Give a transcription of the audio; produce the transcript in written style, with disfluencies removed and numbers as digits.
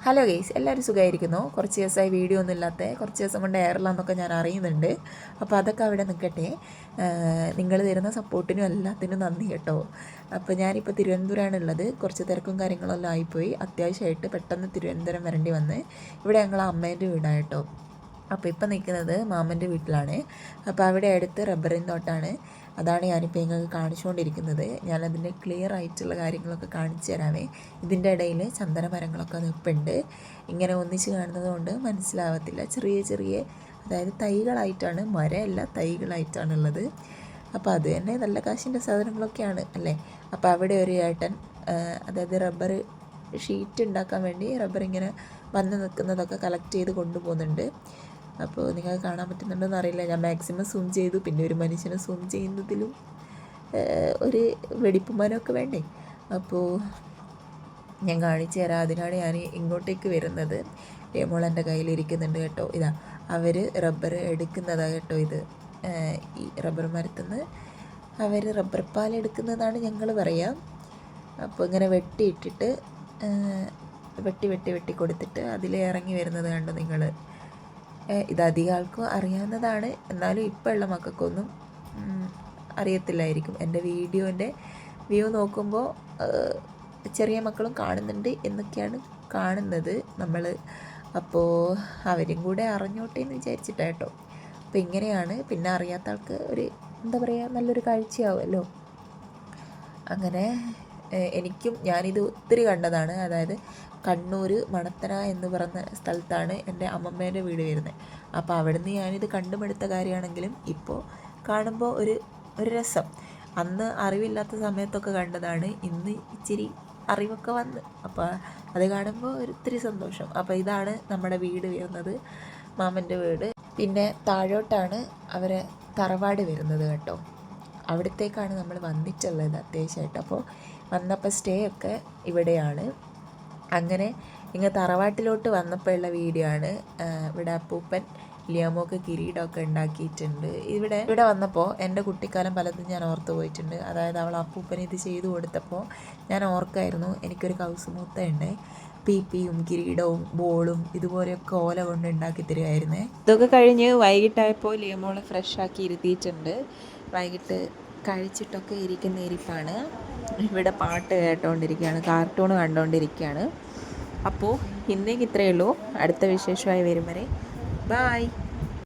Hello guys, എല്ലാവരും സുഖമായിരിക്കുന്നു. കുറച്ച് ദിവസമായി വീഡിയോ ഒന്നും ഇല്ലാത്ത, കുറച്ച് ദിവസം കൊണ്ട് എയറിലാന്നൊക്കെ ഞാൻ അറിയുന്നുണ്ട്. അപ്പോൾ അതൊക്കെ അവിടെ നിൽക്കട്ടെ. നിങ്ങൾ തരുന്ന സപ്പോർട്ടിനും എല്ലാത്തിനും നന്ദി കേട്ടോ. അപ്പോൾ ഞാനിപ്പോൾ തിരുവനന്തപുരമാണ് ഉള്ളത്. കുറച്ച് തിരക്കും കാര്യങ്ങളെല്ലാം ആയിപ്പോയി. അത്യാവശ്യമായിട്ട് പെട്ടെന്ന് തിരുവനന്തപുരം വരേണ്ടി വന്ന്. ഇവിടെ ഞങ്ങൾ അമ്മേൻ്റെ വീടാണ് കേട്ടോ. അപ്പോൾ ഇപ്പം നിൽക്കുന്നത് മാമൻ്റെ വീട്ടിലാണ്. അപ്പോൾ അവിടെ അടുത്ത് റബ്ബറിൻ തോട്ടാണ്. അതാണ് ഞാനിപ്പോൾ നിങ്ങൾക്ക് കാണിച്ചുകൊണ്ടിരിക്കുന്നത്. ഞാനതിൻ്റെ ക്ലിയർ ആയിട്ടുള്ള കാര്യങ്ങളൊക്കെ കാണിച്ചു തരാമേ. ഇതിൻ്റെ ഇടയിൽ ചന്ദന മരങ്ങളൊക്കെ നിൽപ്പുണ്ട്. ഇങ്ങനെ ഒന്നിച്ച് കാണുന്നത് കൊണ്ട് മനസ്സിലാവത്തില്ല. ചെറിയ ചെറിയ, അതായത് തൈകളായിട്ടാണ്, മരമല്ല തൈകളായിട്ടാണുള്ളത്. അപ്പോൾ അത് തന്നെ നല്ല കാശിൻ്റെ സാധനങ്ങളൊക്കെയാണ് അല്ലേ. അപ്പോൾ അവിടെ ഒരു ഏട്ടൻ, അതായത് റബ്ബർ ഷീറ്റ് ഉണ്ടാക്കാൻ വേണ്ടി റബ്ബർ ഇങ്ങനെ വന്ന് നിൽക്കുന്നതൊക്കെ കളക്ട് ചെയ്ത് കൊണ്ടുപോകുന്നുണ്ട്. അപ്പോൾ നിങ്ങൾക്ക് കാണാൻ പറ്റുന്നുണ്ടോയെന്ന് അറിയില്ല. ഞാൻ മാക്സിമം സൂം ചെയ്തു. പിന്നെ ഒരു മനുഷ്യനെ സൂം ചെയ്യുന്നതിലും ഒരു വെടിപ്പ് മരമൊക്കെ വേണ്ടേ. അപ്പോൾ ഞാൻ കാണിച്ചു തരാം. അതിനാണ് ഞാൻ ഇങ്ങോട്ടേക്ക് വരുന്നത്. മോൾ എൻ്റെ കയ്യിലിരിക്കുന്നുണ്ട് കേട്ടോ. ഇതാ അവർ റബ്ബർ എടുക്കുന്നതാണ് കേട്ടോ. ഇത് ഈ റബ്ബർ മരത്തുനിന്ന് അവർ റബ്ബർ പാൽ എടുക്കുന്നതാണ് ഞങ്ങൾ പറയാം. അപ്പോൾ ഇങ്ങനെ വെട്ടിയിട്ടിട്ട് വെട്ടി കൊടുത്തിട്ട് അതിൽ ഇറങ്ങി വരുന്നത് കണ്ടോ നിങ്ങൾ. ഇത് അധികം ആൾക്കും അറിയാവുന്നതാണ്. എന്നാലും ഇപ്പോൾ ഉള്ള മക്കൾക്കൊന്നും അറിയത്തില്ലായിരിക്കും. എൻ്റെ വീഡിയോൻ്റെ വ്യൂ നോക്കുമ്പോൾ ചെറിയ മക്കളും കാണുന്നുണ്ട് എന്നൊക്കെയാണ് കാണുന്നത് നമ്മൾ. അപ്പോൾ അവരും കൂടെ അറിഞ്ഞോട്ടെ എന്ന് വിചാരിച്ചിട്ടാണ് കേട്ടോ. അപ്പോൾ ഇങ്ങനെയാണ്. പിന്നെ അറിയാത്ത ആൾക്ക് ഒരു എന്താ പറയുക, നല്ലൊരു കാഴ്ചയാവുമല്ലോ. അങ്ങനെ ഞാനിത് ഒത്തിരി കണ്ടതാണ്. അതായത് കണ്ണൂർ മണത്തന എന്ന് പറഞ്ഞ സ്ഥലത്താണ് എൻ്റെ അമ്മമ്മേൻ്റെ വീട് വരുന്നത്. അപ്പോൾ അവിടുന്ന് ഞാനിത് കണ്ടുമെടുത്ത കാര്യമാണെങ്കിലും ഇപ്പോൾ കാണുമ്പോൾ ഒരു രസം. അന്ന് അറിവില്ലാത്ത സമയത്തൊക്കെ കണ്ടതാണ്. ഇന്ന് ഇച്ചിരി അറിവൊക്കെ വന്ന്, അപ്പോൾ അത് കാണുമ്പോൾ ഒത്തിരി സന്തോഷം. അപ്പോൾ ഇതാണ് നമ്മുടെ വീട് വരുന്നത്, മാമൻ്റെ വീട്. പിന്നെ താഴോട്ടാണ് അവരെ തറവാട് വരുന്നത് കേട്ടോ. അവിടത്തേക്കാണ് നമ്മൾ വന്നിട്ടുള്ളത് അത്യാവശ്യമായിട്ട്. അപ്പോൾ വന്നപ്പോൾ സ്റ്റേ ഒക്കെ ഇവിടെയാണ്. അങ്ങനെ ഇങ്ങനെ തറവാട്ടിലോട്ട് വന്നപ്പോഴുള്ള വീഡിയോ ആണ്. ഇവിടെ അപ്പൂപ്പൻ ലിയാമോക്ക് കിരീടമൊക്കെ ഉണ്ടാക്കിയിട്ടുണ്ട്. ഇവിടെ വന്നപ്പോൾ എൻ്റെ കുട്ടിക്കാലം പലതും ഞാൻ ഓർത്ത് പോയിട്ടുണ്ട്. അതായത് അവൾ അപ്പൂപ്പൻ ഇത് ചെയ്തു കൊടുത്തപ്പോൾ ഞാൻ ഓർക്കായിരുന്നു, എനിക്കൊരു കൗസുമൂത്തയുണ്ട്. പിയും കിരീടവും ബോളും ഇതുപോലെയൊക്കെ ഓല കൊണ്ട് ഉണ്ടാക്കി തരുമായിരുന്നേ. ഇതൊക്കെ കഴിഞ്ഞ് വൈകിട്ടായപ്പോൾ ലിയമോളെ ഫ്രഷാക്കി ഇരുത്തിയിട്ടുണ്ട്. വൈകിട്ട് കഴിച്ചിട്ടൊക്കെ ഇരിക്കുന്ന ഇരിപ്പാണ്. ഇവിടെ പാട്ട് കേട്ടുകൊണ്ടിരിക്കുകയാണ്, കാർട്ടൂൺ കണ്ടുകൊണ്ടിരിക്കുകയാണ്. അപ്പോൾ ഇന്നേക്ക് ഇത്രയേ ഉള്ളൂ. അടുത്ത വിശേഷമായി വരും വരെ ബായ്.